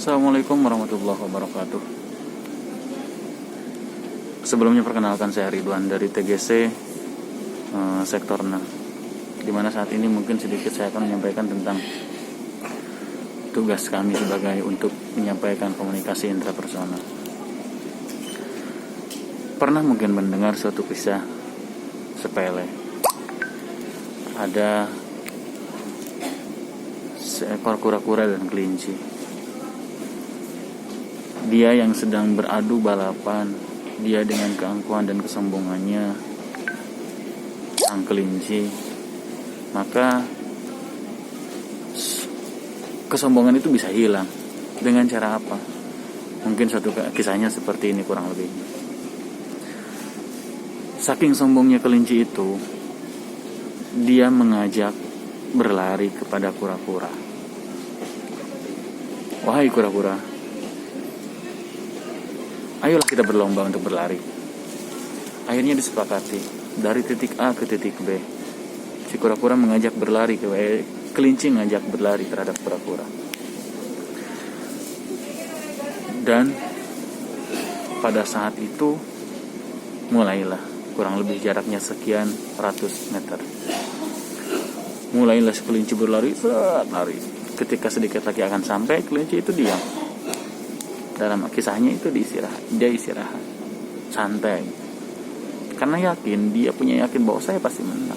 Assalamualaikum warahmatullahi wabarakatuh. Sebelumnya perkenalkan, saya Ridwan dari TGC Sektor 6, dimana saat ini mungkin sedikit saya akan menyampaikan tentang tugas kami sebagai untuk menyampaikan komunikasi intrapersonal. Pernah mungkin mendengar suatu kisah sepele. Ada seekor kura-kura dan kelinci. Dia yang sedang beradu balapan, dia dengan keangkuhan dan kesombongannya, sang kelinci. Maka kesombongan itu bisa hilang. Dengan cara apa? Mungkin suatu kisahnya seperti ini kurang lebihnya. Saking sombongnya kelinci itu, dia mengajak berlari kepada kura-kura. Wahai kura-kura, ayolah kita berlomba untuk berlari. Akhirnya disepakati, dari titik A ke titik B. Si kura-kura mengajak berlari, kelinci mengajak berlari terhadap kura-kura. Dan pada saat itu mulailah, kurang lebih jaraknya sekian ratus meter. Mulailah si kelinci berlari, lari. Ketika sedikit lagi akan sampai, kelinci itu diam. Dalam kisahnya itu dia istirahat, santai, karena dia punya yakin bahwa saya pasti menang.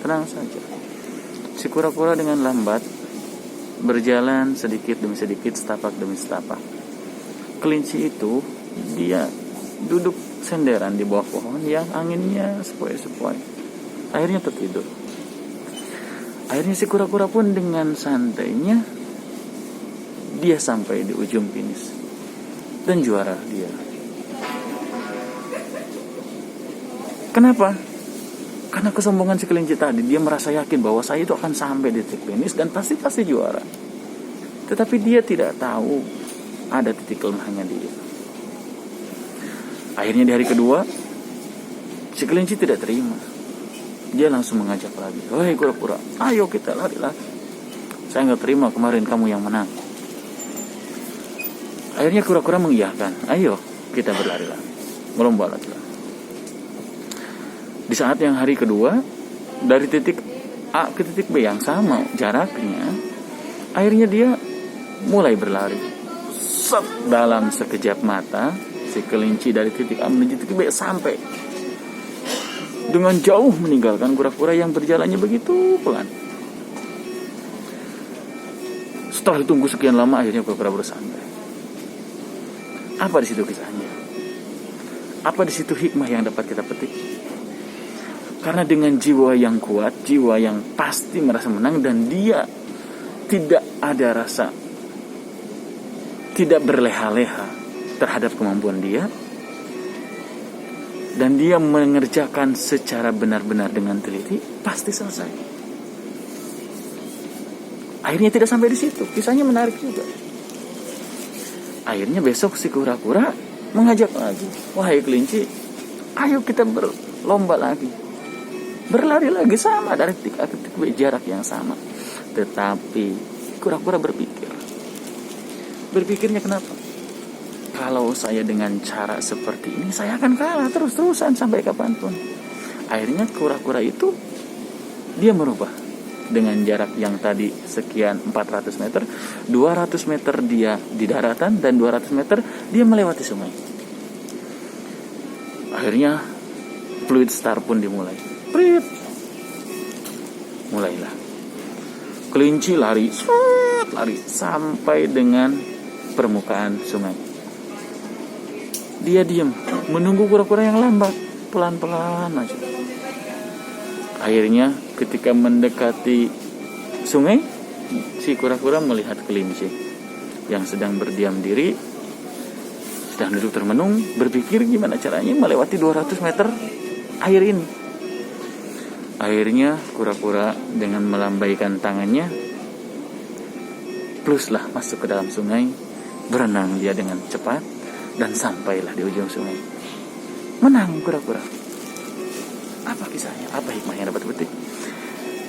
Tenang saja. Si kura-kura dengan lambat berjalan sedikit demi sedikit, setapak demi setapak. Kelinci itu dia duduk senderan di bawah pohon yang anginnya sepoi-sepoi. Akhirnya tertidur. Akhirnya si kura-kura pun dengan santainya dia sampai di ujung finish dan juara dia. Kenapa? Karena kesombongan si kelinci tadi. Dia merasa yakin bahwa saya itu akan sampai di titik finish dan pasti juara. Tetapi dia tidak tahu ada titik lemahnya dia. Akhirnya di hari kedua, si kelinci tidak terima. Dia langsung mengajak lagi, "Wahai kura-kura, ayo kita lari lagi. Saya nggak terima kemarin kamu yang menang." Akhirnya kura-kura mengiyakan, "Ayo kita berlari lagi, melomba lagi." Di saat yang hari kedua, dari titik A ke titik B yang sama jaraknya, akhirnya dia mulai berlari. Dalam sekejap mata, si kelinci dari titik A menuju titik B sampai dengan jauh meninggalkan kura-kura yang berjalannya begitu pelan. Setelah ditunggu sekian lama, akhirnya kura-kura bersantai. Apa di situ kisahnya? Apa di situ hikmah yang dapat kita petik? Karena dengan jiwa yang kuat, jiwa yang pasti merasa menang, dan dia tidak ada rasa, tidak berleha-leha terhadap kemampuan dia, dan dia mengerjakan secara benar-benar dengan teliti, pasti selesai. Akhirnya tidak sampai di situ. Kisahnya menarik juga. Akhirnya besok si kura-kura mengajak lagi, "Wahai kelinci, ayo kita berlomba lagi, berlari lagi sama dari titik A ke titik B, jarak yang sama." Tetapi kura-kura berpikirnya kenapa? Kalau saya dengan cara seperti ini, saya akan kalah terus-terusan sampai kapanpun. Akhirnya kura-kura itu dia merubah. Dengan jarak yang tadi sekian 400 meter, 200 meter dia di daratan, dan 200 meter dia melewati sungai. Akhirnya fluid start pun dimulai. Mulailah kelinci lari sampai dengan permukaan sungai. Dia diam, menunggu kura-kura yang lambat, pelan-pelan aja. Akhirnya ketika mendekati sungai, si kura-kura melihat kelinci yang sedang berdiam diri, sedang duduk termenung, berpikir gimana caranya melewati 200 meter air ini. Akhirnya kura-kura dengan melambaikan tangannya, pluslah masuk ke dalam sungai, berenang dia dengan cepat, dan sampailah di ujung sungai. Menang kura-kura. Apa kisahnya? Apa hikmahnya dapat petik?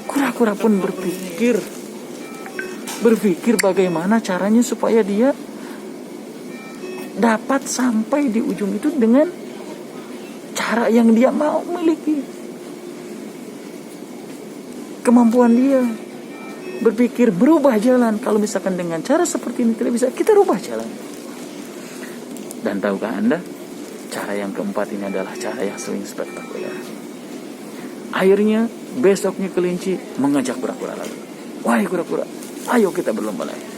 Kura-kura pun berpikir berpikir bagaimana caranya supaya dia dapat sampai di ujung itu dengan cara yang dia mau miliki. Kemampuan dia berpikir berubah jalan. Kalau misalkan dengan cara seperti ini tidak bisa, kita rubah jalan. Dan tahukah Anda, cara yang keempat ini adalah cara yang paling spektakuler. Akhirnya besoknya kelinci mengajak kura-kura lagi. Wahai kura-kura, ayo kita berlomba lagi.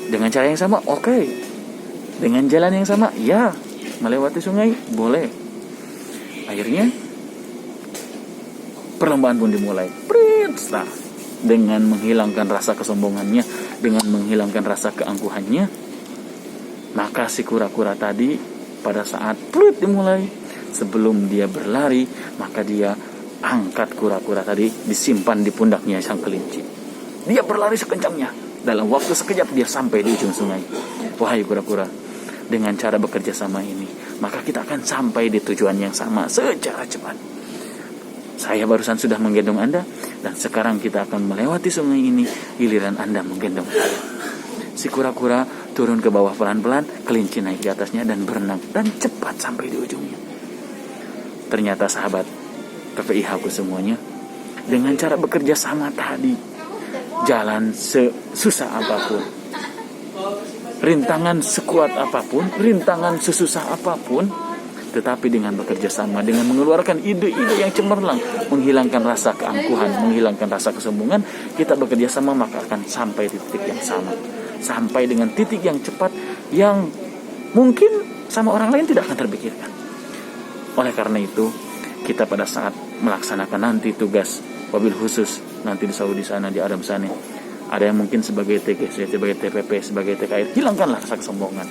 Dengan cara yang sama, oke. Dengan jalan yang sama, ya. Melewati sungai, boleh. Akhirnya perlombaan pun dimulai. Nah, dengan menghilangkan rasa kesombongannya, dengan menghilangkan rasa keangkuhannya, maka si kura-kura tadi pada saat dimulai, sebelum dia berlari, maka dia angkat kura-kura tadi, disimpan di pundaknya sang kelinci. Dia berlari sekencangnya. Dalam waktu sekejap dia sampai di ujung sungai. Wahai kura-kura, dengan cara bekerja sama ini, maka kita akan sampai di tujuan yang sama secara cepat. Saya barusan sudah menggendong Anda, dan sekarang kita akan melewati sungai ini, giliran Anda menggendong saya. Si kura-kura turun ke bawah pelan-pelan, kelinci naik di atasnya dan berenang, dan cepat sampai di ujungnya. Ternyata sahabat PPIH ku semuanya, dengan cara bekerja sama tadi, jalan sesusah apapun, rintangan sekuat apapun, rintangan sesusah apapun, tetapi dengan bekerja sama, dengan mengeluarkan ide-ide yang cemerlang, menghilangkan rasa keangkuhan, menghilangkan rasa kesombongan, kita bekerja sama maka akan sampai di titik yang sama, sampai dengan titik yang cepat yang mungkin sama orang lain tidak akan terpikirkan. Oleh karena itu, kita pada saat melaksanakan nanti tugas wabil khusus nanti di Saudi sana, di Arab sana, ada yang mungkin sebagai TGC, sebagai TPP, sebagai TKI, hilangkanlah rasa kesombongan,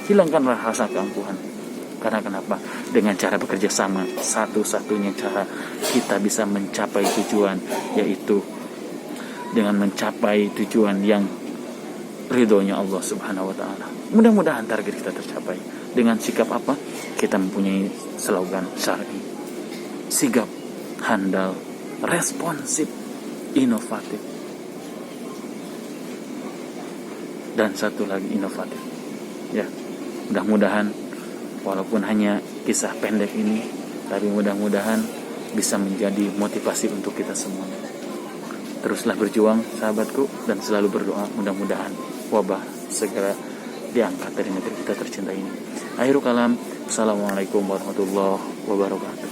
hilangkanlah rasa keangkuhan. Karena kenapa? Dengan cara bekerja sama, satu-satunya cara kita bisa mencapai tujuan, yaitu dengan mencapai tujuan yang ridhonya Allah Subhanahu wa Ta'ala. Mudah-mudahan target kita tercapai. Dengan sikap apa? Kita mempunyai slogan syar'i: sigap, handal, responsif, inovatif, dan satu lagi inovatif. Ya, mudah-mudahan walaupun hanya kisah pendek ini, tapi mudah-mudahan bisa menjadi motivasi untuk kita semuanya. Teruslah berjuang sahabatku, dan selalu berdoa mudah-mudahan wabah segera diangkat dari negeri kita tercinta ini. Akhirul kalam, assalamualaikum warahmatullahi wabarakatuh.